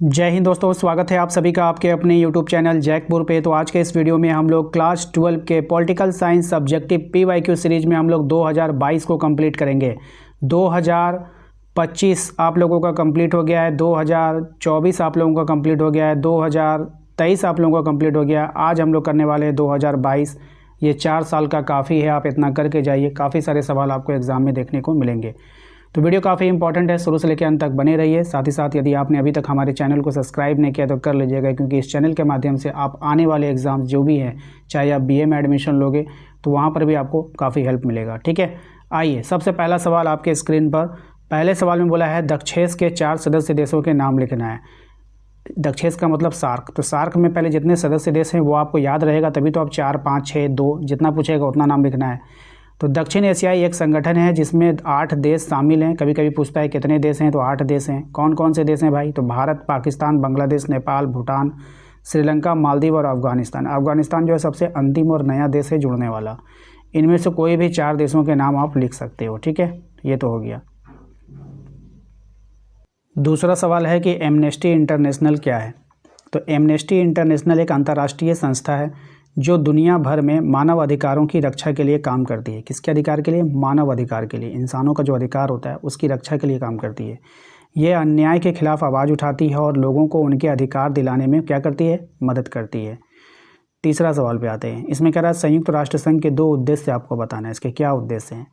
जय हिंद दोस्तों, स्वागत है आप सभी का आपके अपने YouTube चैनल जैकपुर पे। तो आज के इस वीडियो में हम लोग क्लास 12 के political science subjective PYQ series में हम लोग 2022 को कंप्लीट करेंगे। 2025 आप लोगों का कंप्लीट हो गया है, 2024 आप लोगों का कंप्लीट हो गया है, 2023 आप लोगों का कंप्लीट हो गया। आज हम लोग करने वाले हैं 2022। ये 4 साल का काफ़ी है, आप इतना करके जाइए, काफ़ी सारे सवाल आपको एग्ज़ाम में देखने को मिलेंगे। तो वीडियो काफ़ी इंपॉर्टेंट है, शुरू से लेकर अंत तक बने रहिए। साथ ही साथ यदि आपने अभी तक हमारे चैनल को सब्सक्राइब नहीं किया तो कर लीजिएगा, क्योंकि इस चैनल के माध्यम से आप आने वाले एग्ज़ाम जो भी हैं, चाहे आप BA में एडमिशन लोगे तो वहाँ पर भी आपको काफ़ी हेल्प मिलेगा। ठीक है, आइए सबसे पहला सवाल आपके स्क्रीन पर। पहले सवाल में बोला है दक्षेस के 4 सदस्य देशों के नाम लिखना है। दक्षेस का मतलब सार्क, तो सार्क में पहले जितने सदस्य देश हैं वो आपको याद रहेगा, तभी तो आप 4, 5, 6, 2 जितना पूछेगा उतना नाम लिखना है। तो दक्षिण एशियाई एक संगठन है जिसमें 8 देश शामिल हैं। कभी कभी पूछता है कितने देश हैं, तो 8 देश हैं। कौन कौन से देश हैं भाई? तो भारत, पाकिस्तान, बांग्लादेश, नेपाल, भूटान, श्रीलंका, मालदीव और अफगानिस्तान। अफगानिस्तान जो है सबसे अंतिम और नया देश है जुड़ने वाला। इनमें से कोई भी 4 देशों के नाम आप लिख सकते हो। ठीक है, ये तो हो गया। दूसरा सवाल है कि एमनेस्टी इंटरनेशनल क्या है? तो एमनेस्टी इंटरनेशनल एक अंतर्राष्ट्रीय संस्था है जो दुनिया भर में मानव अधिकारों की रक्षा के लिए काम करती है। किसके अधिकार के लिए? मानव अधिकार के लिए। इंसानों का जो अधिकार होता है उसकी रक्षा के लिए काम करती है। ये अन्याय के खिलाफ आवाज़ उठाती है और लोगों को उनके अधिकार दिलाने में क्या करती है? मदद करती है। तीसरा सवाल पे आते हैं। इसमें कह रहा है संयुक्त राष्ट्र संघ के 2 उद्देश्य आपको बताना है। इसके क्या उद्देश्य हैं?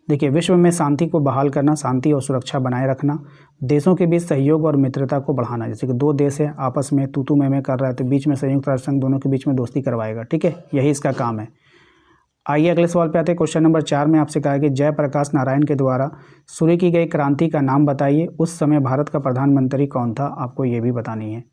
देखिए, विश्व में शांति को बहाल करना, शांति और सुरक्षा बनाए रखना, देशों के बीच सहयोग और मित्रता को बढ़ाना। जैसे कि 2 देश है आपस में तू मैं कर रहा है, तो बीच में संयुक्त राष्ट्र संघ दोनों के बीच में दोस्ती करवाएगा। ठीक है, यही इसका काम है। आइए अगले सवाल पे आते हैं। क्वेश्चन नंबर 4 में आपसे कहा है कि जयप्रकाश नारायण के द्वारा शुरू की गई क्रांति का नाम बताइए। उस समय भारत का प्रधानमंत्री कौन था? आपको ये भी बतानी है।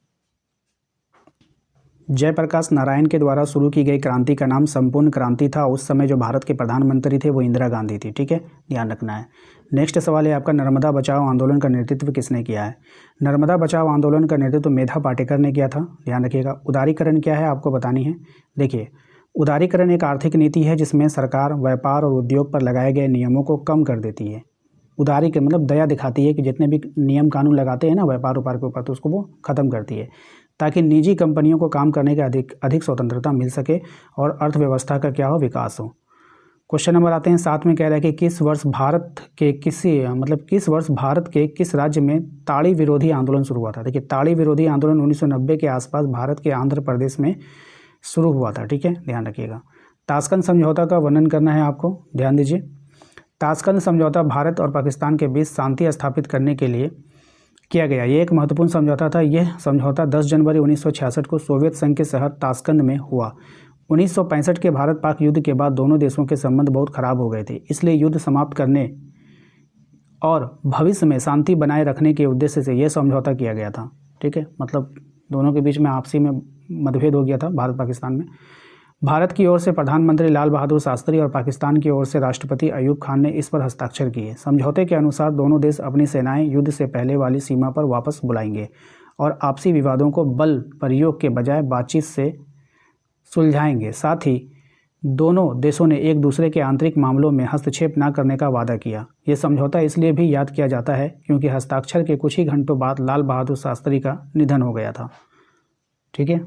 जयप्रकाश नारायण के द्वारा शुरू की गई क्रांति का नाम संपूर्ण क्रांति था। उस समय जो भारत के प्रधानमंत्री थे वो इंदिरा गांधी थी। ठीक है, ध्यान रखना है। नेक्स्ट सवाल है आपका, नर्मदा बचाओ आंदोलन का नेतृत्व किसने किया है? नर्मदा बचाओ आंदोलन का नेतृत्व मेधा पाटेकर ने किया था। ध्यान रखिएगा। उदारीकरण क्या है आपको बतानी है। देखिए, उदारीकरण एक आर्थिक नीति है जिसमें सरकार व्यापार और उद्योग पर लगाए गए नियमों को कम कर देती है। उदारीकरण मतलब दया दिखाती है कि जितने भी नियम कानून लगाते हैं ना व्यापार व्यापार के ऊपर, तो उसको वो ख़त्म करती है, ताकि निजी कंपनियों को काम करने की अधिक स्वतंत्रता मिल सके और अर्थव्यवस्था का क्या हो? विकास हो। क्वेश्चन नंबर आते हैं 7 में। कह रहा है कि किस वर्ष भारत के किस राज्य में ताड़ी विरोधी आंदोलन शुरू हुआ था? देखिए, ताड़ी विरोधी आंदोलन 1990 के आसपास भारत के आंध्र प्रदेश में शुरू हुआ था। ठीक है, ध्यान रखिएगा। ताशकंद समझौता का वर्णन करना है आपको, ध्यान दीजिए। ताशकंद समझौता भारत और पाकिस्तान के बीच शांति स्थापित करने के लिए किया गया। ये एक महत्वपूर्ण समझौता था। यह समझौता 10 जनवरी 1966 को सोवियत संघ के शहर ताशकंद में हुआ। 1965 के भारत पाक युद्ध के बाद दोनों देशों के संबंध बहुत खराब हो गए थे, इसलिए युद्ध समाप्त करने और भविष्य में शांति बनाए रखने के उद्देश्य से यह समझौता किया गया था। ठीक है, मतलब दोनों के बीच में आपसी में मतभेद हो गया था भारत पाकिस्तान में। भारत की ओर से प्रधानमंत्री लाल बहादुर शास्त्री और पाकिस्तान की ओर से राष्ट्रपति अयूब खान ने इस पर हस्ताक्षर किए। समझौते के अनुसार दोनों देश अपनी सेनाएं युद्ध से पहले वाली सीमा पर वापस बुलाएंगे और आपसी विवादों को बल प्रयोग के बजाय बातचीत से सुलझाएंगे। साथ ही दोनों देशों ने एक दूसरे के आंतरिक मामलों में हस्तक्षेप न करने का वादा किया। ये समझौता इसलिए भी याद किया जाता है क्योंकि हस्ताक्षर के कुछ ही घंटों बाद लाल बहादुर शास्त्री का निधन हो गया था। ठीक है,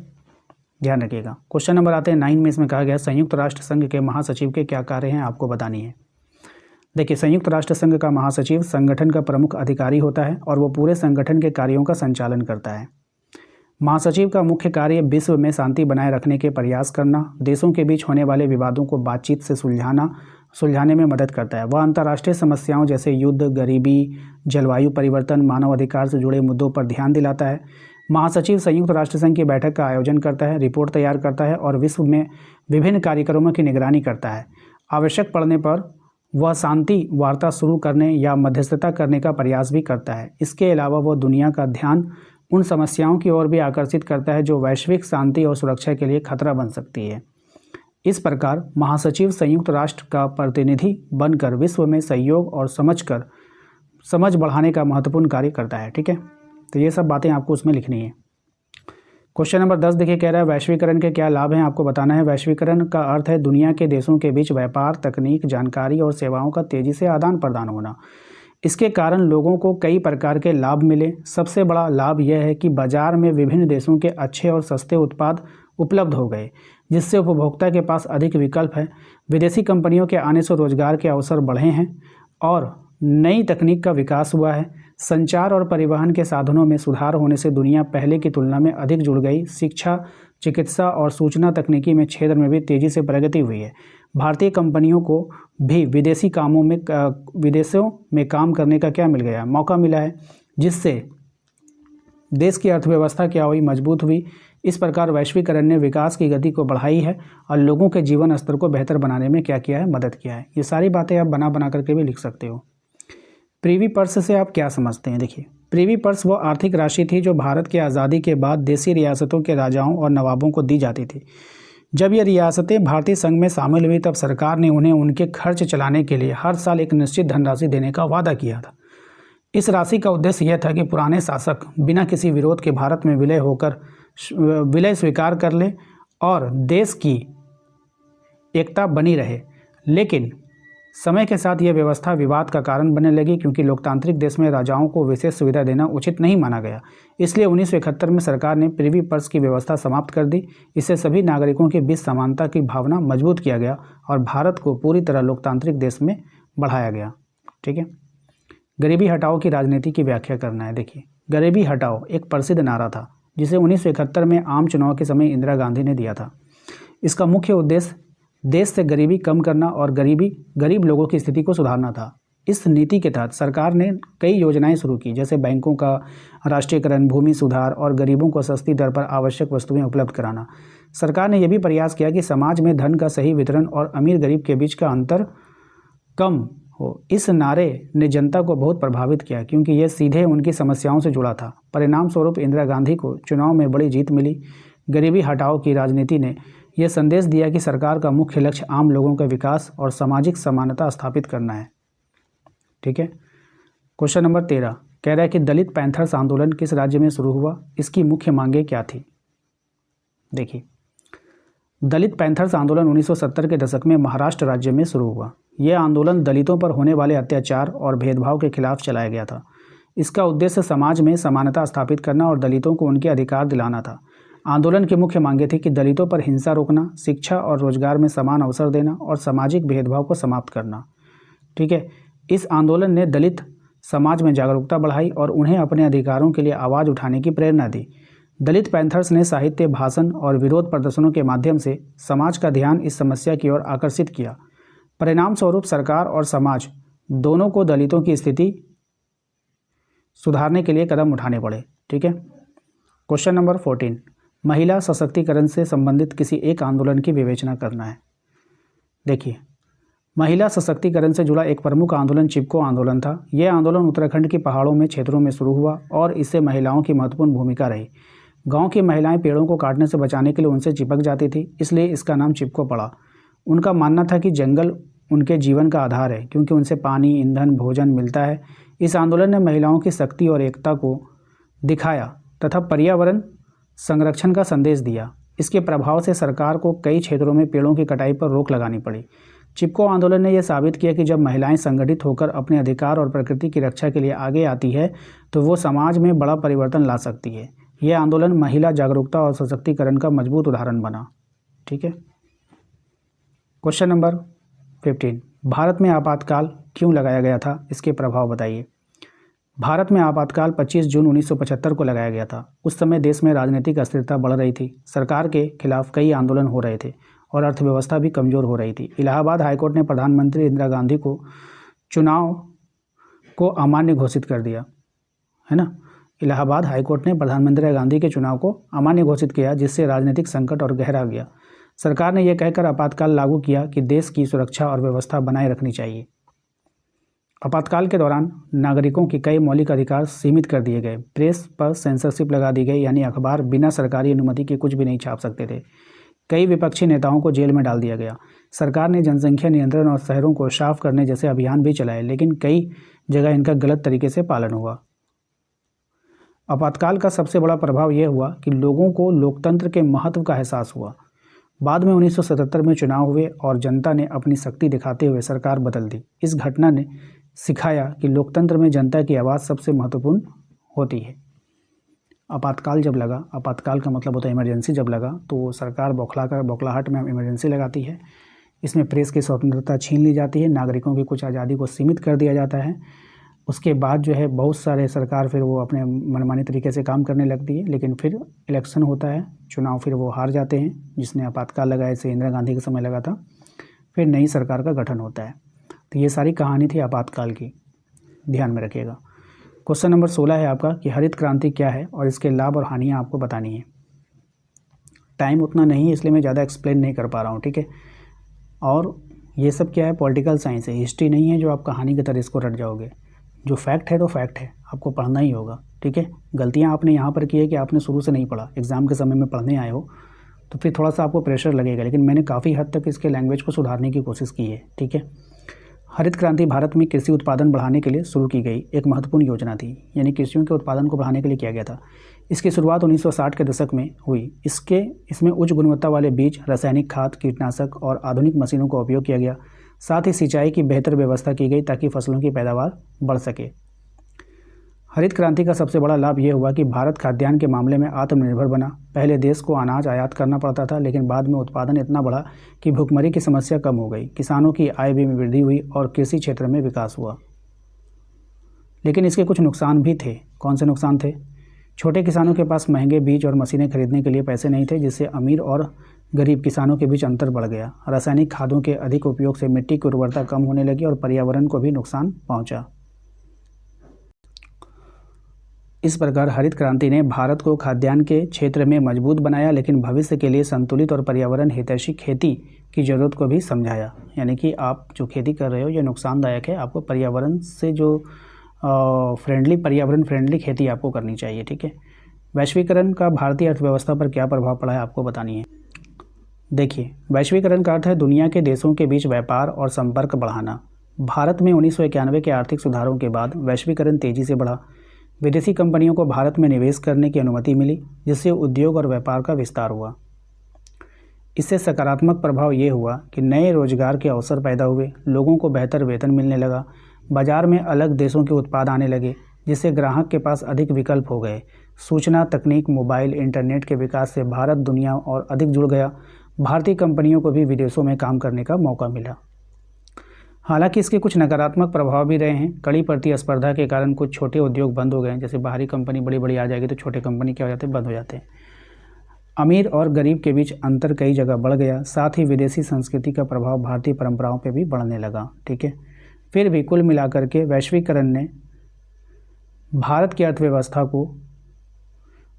ध्यान रखिएगा। क्वेश्चन नंबर आते हैं 9 में। इसमें कहा गया संयुक्त राष्ट्र संघ के महासचिव के क्या कार्य हैं, आपको बतानी है। देखिए, संयुक्त राष्ट्र संघ का महासचिव संगठन का प्रमुख अधिकारी होता है और वो पूरे संगठन के कार्यों का संचालन करता है। महासचिव का मुख्य कार्य विश्व में शांति बनाए रखने के प्रयास करना, देशों के बीच होने वाले विवादों को बातचीत से सुलझाने में मदद करता है। वह अंतर्राष्ट्रीय समस्याओं जैसे युद्ध, गरीबी, जलवायु परिवर्तन, मानव अधिकार से जुड़े मुद्दों पर ध्यान दिलाता है। महासचिव संयुक्त राष्ट्र संघ की बैठक का आयोजन करता है, रिपोर्ट तैयार करता है और विश्व में विभिन्न कार्यक्रमों की निगरानी करता है। आवश्यक पड़ने पर वह शांति वार्ता शुरू करने या मध्यस्थता करने का प्रयास भी करता है। इसके अलावा वह दुनिया का ध्यान उन समस्याओं की ओर भी आकर्षित करता है जो वैश्विक शांति और सुरक्षा के लिए खतरा बन सकती है। इस प्रकार महासचिव संयुक्त राष्ट्र का प्रतिनिधि बनकर विश्व में सहयोग और समझ बढ़ाने का महत्वपूर्ण कार्य करता है। ठीक है, तो ये सब बातें आपको उसमें लिखनी है। क्वेश्चन नंबर 10 देखिए, कह रहा है वैश्वीकरण के क्या लाभ हैं, आपको बताना है। वैश्वीकरण का अर्थ है दुनिया के देशों के बीच व्यापार, तकनीक, जानकारी और सेवाओं का तेजी से आदान प्रदान होना। इसके कारण लोगों को कई प्रकार के लाभ मिले। सबसे बड़ा लाभ यह है कि बाजार में विभिन्न देशों के अच्छे और सस्ते उत्पाद उपलब्ध हो गए, जिससे उपभोक्ता के पास अधिक विकल्प है। विदेशी कंपनियों के आने से रोजगार के अवसर बढ़े हैं और नई तकनीक का विकास हुआ है। संचार और परिवहन के साधनों में सुधार होने से दुनिया पहले की तुलना में अधिक जुड़ गई। शिक्षा, चिकित्सा और सूचना तकनीकी में क्षेत्र में भी तेजी से प्रगति हुई है। भारतीय कंपनियों को भी विदेशों में काम करने का क्या मिल गया, मौका मिला है, जिससे देश की अर्थव्यवस्था क्या हुई, मजबूत हुई। इस प्रकार वैश्वीकरण ने विकास की गति को बढ़ाई है और लोगों के जीवन स्तर को बेहतर बनाने में क्या किया है, मदद किया है। ये सारी बातें आप बना बना करके भी लिख सकते हो। प्रिवी पर्स से आप क्या समझते हैं? देखिए, प्रिवी पर्स वो आर्थिक राशि थी जो भारत की आज़ादी के बाद देशी रियासतों के राजाओं और नवाबों को दी जाती थी। जब ये रियासतें भारतीय संघ में शामिल हुई तब सरकार ने उन्हें उनके खर्च चलाने के लिए हर साल एक निश्चित धनराशि देने का वादा किया था। इस राशि का उद्देश्य यह था कि पुराने शासक बिना किसी विरोध के भारत में विलय स्वीकार कर ले और देश की एकता बनी रहे। लेकिन समय के साथ यह व्यवस्था विवाद का कारण बनने लगी, क्योंकि लोकतांत्रिक देश में राजाओं को विशेष सुविधा देना उचित नहीं माना गया। इसलिए 1971 में सरकार ने प्रिवी पर्स की व्यवस्था समाप्त कर दी। इससे सभी नागरिकों के बीच समानता की भावना मजबूत किया गया और भारत को पूरी तरह लोकतांत्रिक देश में बढ़ाया गया। ठीक है। गरीबी हटाओ की राजनीति की व्याख्या करना है। देखिए, गरीबी हटाओ एक प्रसिद्ध नारा था जिसे 1971 में आम चुनाव के समय इंदिरा गांधी ने दिया था। इसका मुख्य उद्देश्य देश से गरीबी कम करना और गरीब लोगों की स्थिति को सुधारना था। इस नीति के तहत सरकार ने कई योजनाएं शुरू की, जैसे बैंकों का राष्ट्रीयकरण, भूमि सुधार और गरीबों को सस्ती दर पर आवश्यक वस्तुएं उपलब्ध कराना। सरकार ने यह भी प्रयास किया कि समाज में धन का सही वितरण और अमीर गरीब के बीच का अंतर कम हो। इस नारे ने जनता को बहुत प्रभावित किया, क्योंकि यह सीधे उनकी समस्याओं से जुड़ा था। परिणाम स्वरूप इंदिरा गांधी को चुनाव में बड़ी जीत मिली। गरीबी हटाओ की राजनीति ने यह संदेश दिया कि सरकार का मुख्य लक्ष्य आम लोगों का विकास और सामाजिक समानता स्थापित करना है। ठीक है। क्वेश्चन नंबर 13 कह रहा है कि दलित पैंथर्स आंदोलन किस राज्य में शुरू हुआ, इसकी मुख्य मांगें क्या थी? देखिए, दलित पैंथर्स आंदोलन 1970 के दशक में महाराष्ट्र राज्य में शुरू हुआ। यह आंदोलन दलितों पर होने वाले अत्याचार और भेदभाव के खिलाफ चलाया गया था। इसका उद्देश्य समाज में समानता स्थापित करना और दलितों को उनके अधिकार दिलाना था। आंदोलन की मुख्य मांगें थी कि दलितों पर हिंसा रोकना, शिक्षा और रोजगार में समान अवसर देना और सामाजिक भेदभाव को समाप्त करना। ठीक है। इस आंदोलन ने दलित समाज में जागरूकता बढ़ाई और उन्हें अपने अधिकारों के लिए आवाज़ उठाने की प्रेरणा दी। दलित पैंथर्स ने साहित्य, भाषण और विरोध प्रदर्शनों के माध्यम से समाज का ध्यान इस समस्या की ओर आकर्षित किया। परिणाम स्वरूप सरकार और समाज दोनों को दलितों की स्थिति सुधारने के लिए कदम उठाने पड़े। ठीक है। क्वेश्चन नंबर 14 महिला सशक्तिकरण से संबंधित किसी एक आंदोलन की विवेचना करना है। देखिए, महिला सशक्तिकरण से जुड़ा एक प्रमुख आंदोलन चिपको आंदोलन था। यह आंदोलन उत्तराखंड के पहाड़ों में क्षेत्रों में शुरू हुआ और इससे महिलाओं की महत्वपूर्ण भूमिका रही। गांव की महिलाएं पेड़ों को काटने से बचाने के लिए उनसे चिपक जाती थी, इसलिए इसका नाम चिपको पड़ा। उनका मानना था कि जंगल उनके जीवन का आधार है, क्योंकि उनसे पानी, ईंधन, भोजन मिलता है। इस आंदोलन ने महिलाओं की शक्ति और एकता को दिखाया तथा पर्यावरण संरक्षण का संदेश दिया। इसके प्रभाव से सरकार को कई क्षेत्रों में पेड़ों की कटाई पर रोक लगानी पड़ी। चिपको आंदोलन ने यह साबित किया कि जब महिलाएं संगठित होकर अपने अधिकार और प्रकृति की रक्षा के लिए आगे आती है तो वो समाज में बड़ा परिवर्तन ला सकती है। यह आंदोलन महिला जागरूकता और सशक्तिकरण का मजबूत उदाहरण बना। ठीक है। क्वेश्चन नंबर 15 भारत में आपातकाल क्यों लगाया गया था, इसके प्रभाव बताइए। भारत में आपातकाल 25 जून 1975 को लगाया गया था। उस समय देश में राजनीतिक अस्थिरता बढ़ रही थी, सरकार के खिलाफ कई आंदोलन हो रहे थे और अर्थव्यवस्था भी कमज़ोर हो रही थी। इलाहाबाद हाईकोर्ट ने प्रधानमंत्री इंदिरा गांधी को चुनाव को अमान्य घोषित कर दिया, है ना। इलाहाबाद हाईकोर्ट ने प्रधानमंत्री गांधी के चुनाव को अमान्य घोषित किया, जिससे राजनीतिक संकट और गहरा गया। सरकार ने यह कहकर आपातकाल लागू किया कि देश की सुरक्षा और व्यवस्था बनाए रखनी चाहिए। आपातकाल के दौरान नागरिकों के कई मौलिक अधिकार सीमित कर दिए गए। प्रेस पर सेंसरशिप लगा दी गई, यानी अखबार बिना सरकारी अनुमति के कुछ भी नहीं छाप सकते थे। कई विपक्षी नेताओं को जेल में डाल दिया गया। सरकार ने जनसंख्या नियंत्रण और शहरों को साफ करने जैसे अभियान भी चलाए, लेकिन कई जगह इनका गलत तरीके से पालन हुआ। आपातकाल का सबसे बड़ा प्रभाव यह हुआ कि लोगों को लोकतंत्र के महत्व का एहसास हुआ। बाद में 1977 में चुनाव हुए और जनता ने अपनी शक्ति दिखाते हुए सरकार बदल दी। इस घटना ने सिखाया कि लोकतंत्र में जनता की आवाज़ सबसे महत्वपूर्ण होती है। आपातकाल जब लगा, आपातकाल का मतलब होता है इमरजेंसी जब लगा, तो सरकार बौखलाहट में इमरजेंसी लगाती है। इसमें प्रेस की स्वतंत्रता छीन ली जाती है, नागरिकों की कुछ आज़ादी को सीमित कर दिया जाता है। उसके बाद जो है बहुत सारे सरकार फिर वो अपने मनमानी तरीके से काम करने लगती है, लेकिन फिर इलेक्शन होता है, चुनाव, फिर वो हार जाते हैं। जिसने आपातकाल लगाया, इसे इंदिरा गांधी के समय लगा था। फिर नई सरकार का गठन होता है। तो ये सारी कहानी थी आपातकाल की, ध्यान में रखिएगा। क्वेश्चन नंबर 16 है आपका कि हरित क्रांति क्या है और इसके लाभ और हानियाँ आपको बतानी है। टाइम उतना नहीं है इसलिए मैं ज़्यादा एक्सप्लेन नहीं कर पा रहा हूँ, ठीक है। और ये सब क्या है, पॉलिटिकल साइंस है, हिस्ट्री नहीं है जो आप कहानी की तरह इसको रट जाओगे। जो फैक्ट है तो फैक्ट है, आपको पढ़ना ही होगा, ठीक है। गलतियाँ आपने यहाँ पर की है कि आपने शुरू से नहीं पढ़ा, एग्ज़ाम के समय में पढ़ने आए हो तो फिर थोड़ा सा आपको प्रेशर लगेगा, लेकिन मैंने काफ़ी हद तक इसके लैंग्वेज को सुधारने की कोशिश की है, ठीक है। हरित क्रांति भारत में कृषि उत्पादन बढ़ाने के लिए शुरू की गई एक महत्वपूर्ण योजना थी, यानी कृषियों के उत्पादन को बढ़ाने के लिए किया गया था। इसकी शुरुआत 1960 के दशक में हुई। इसमें उच्च गुणवत्ता वाले बीज, रासायनिक खाद, कीटनाशक और आधुनिक मशीनों का उपयोग किया गया। साथ ही सिंचाई की बेहतर व्यवस्था की गई ताकि फसलों की पैदावार बढ़ सके। हरित क्रांति का सबसे बड़ा लाभ यह हुआ कि भारत खाद्यान्न के मामले में आत्मनिर्भर बना। पहले देश को अनाज आयात करना पड़ता था, लेकिन बाद में उत्पादन इतना बढ़ा कि भुखमरी की समस्या कम हो गई, किसानों की आय भी में वृद्धि हुई और कृषि क्षेत्र में विकास हुआ। लेकिन इसके कुछ नुकसान भी थे। कौन से नुकसान थे? छोटे किसानों के पास महंगे बीज और मशीनें खरीदने के लिए पैसे नहीं थे, जिससे अमीर और गरीब किसानों के बीच अंतर बढ़ गया। रासायनिक खादों के अधिक उपयोग से मिट्टी की उर्वरता कम होने लगी और पर्यावरण को भी नुकसान पहुंचा। इस प्रकार हरित क्रांति ने भारत को खाद्यान्न के क्षेत्र में मजबूत बनाया, लेकिन भविष्य के लिए संतुलित और पर्यावरण हितैषी खेती की ज़रूरत को भी समझाया। यानी कि आप जो खेती कर रहे हो ये नुकसानदायक है, आपको पर्यावरण से जो पर्यावरण फ्रेंडली खेती आपको करनी चाहिए, ठीक है। वैश्वीकरण का भारतीय अर्थव्यवस्था पर क्या प्रभाव पड़ा है आपको बतानी है। देखिए, वैश्वीकरण का अर्थ है दुनिया के देशों के बीच व्यापार और संपर्क बढ़ाना। भारत में 1991 के आर्थिक सुधारों के बाद वैश्वीकरण तेजी से बढ़ा। विदेशी कंपनियों को भारत में निवेश करने की अनुमति मिली, जिससे उद्योग और व्यापार का विस्तार हुआ। इससे सकारात्मक प्रभाव ये हुआ कि नए रोजगार के अवसर पैदा हुए, लोगों को बेहतर वेतन मिलने लगा, बाजार में अलग देशों के उत्पाद आने लगे, जिससे ग्राहक के पास अधिक विकल्प हो गए। सूचना तकनीक, मोबाइल, इंटरनेट के विकास से भारत दुनिया और अधिक जुड़ गया। भारतीय कंपनियों को भी विदेशों में काम करने का मौका मिला। हालांकि इसके कुछ नकारात्मक प्रभाव भी रहे हैं। कड़ी प्रतिस्पर्धा के कारण कुछ छोटे उद्योग बंद हो गए हैं। जैसे बाहरी कंपनी बड़ी बड़ी आ जाएगी तो छोटे कंपनी क्या हो जाते हैं, बंद हो जाते हैं। अमीर और गरीब के बीच अंतर कई जगह बढ़ गया। साथ ही विदेशी संस्कृति का प्रभाव भारतीय परंपराओं पर भी बढ़ने लगा, ठीक है। फिर भी कुल मिलाकर के वैश्वीकरण ने भारत की अर्थव्यवस्था को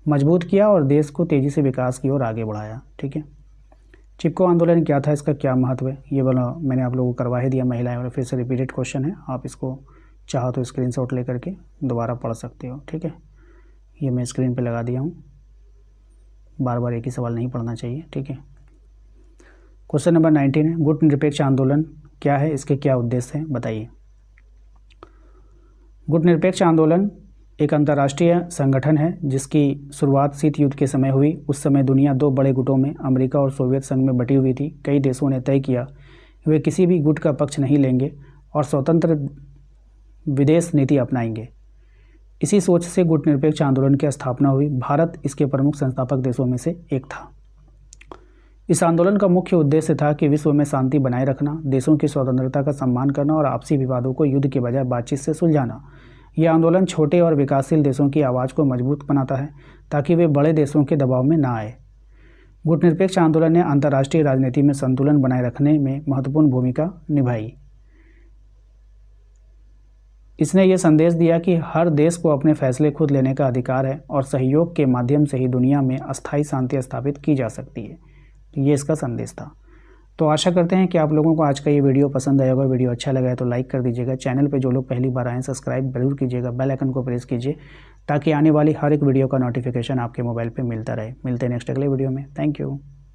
मजबूत किया और देश को तेज़ी से विकास की ओर आगे बढ़ाया, ठीक है। चिपको आंदोलन क्या था, इसका क्या महत्व है, ये वाला मैंने आप लोगों को करवा ही दिया। महिलाएं वाला फिर से रिपीटेड क्वेश्चन है, आप इसको चाहो तो स्क्रीनशॉट लेकर के दोबारा पढ़ सकते हो, ठीक है। ये मैं स्क्रीन पे लगा दिया हूँ, बार बार एक ही सवाल नहीं पढ़ना चाहिए, ठीक है। क्वेश्चन नंबर 19 है, गुट निरपेक्ष आंदोलन क्या है, इसके क्या उद्देश्य हैं, बताइए। गुट निरपेक्ष आंदोलन एक अंतर्राष्ट्रीय संगठन है जिसकी शुरुआत शीत युद्ध के समय हुई। उस समय दुनिया दो बड़े गुटों में, अमेरिका और सोवियत संघ में बटी हुई थी। कई देशों ने तय किया वे किसी भी गुट का पक्ष नहीं लेंगे और स्वतंत्र विदेश नीति अपनाएंगे। इसी सोच से गुट निरपेक्ष आंदोलन की स्थापना हुई। भारत इसके प्रमुख संस्थापक देशों में से एक था। इस आंदोलन का मुख्य उद्देश्य था कि विश्व में शांति बनाए रखना, देशों की स्वतंत्रता का सम्मान करना और आपसी विवादों को युद्ध के बजाय बातचीत से सुलझाना। यह आंदोलन छोटे और विकासशील देशों की आवाज़ को मजबूत बनाता है ताकि वे बड़े देशों के दबाव में ना आए। गुट निरपेक्ष आंदोलन ने अंतर्राष्ट्रीय राजनीति में संतुलन बनाए रखने में महत्वपूर्ण भूमिका निभाई। इसने ये संदेश दिया कि हर देश को अपने फैसले खुद लेने का अधिकार है और सहयोग के माध्यम से ही दुनिया में अस्थायी शांति स्थापित की जा सकती है। तो ये इसका संदेश था। तो आशा करते हैं कि आप लोगों को आज का ये वीडियो पसंद आया होगा। वीडियो अच्छा लगा है तो लाइक कर दीजिएगा। चैनल पे जो लोग पहली बार आए सब्सक्राइब जरूर कीजिएगा, बेल आइकन को प्रेस कीजिए ताकि आने वाली हर एक वीडियो का नोटिफिकेशन आपके मोबाइल पे मिलता रहे। मिलते हैं नेक्स्ट अगले वीडियो में। Thank you.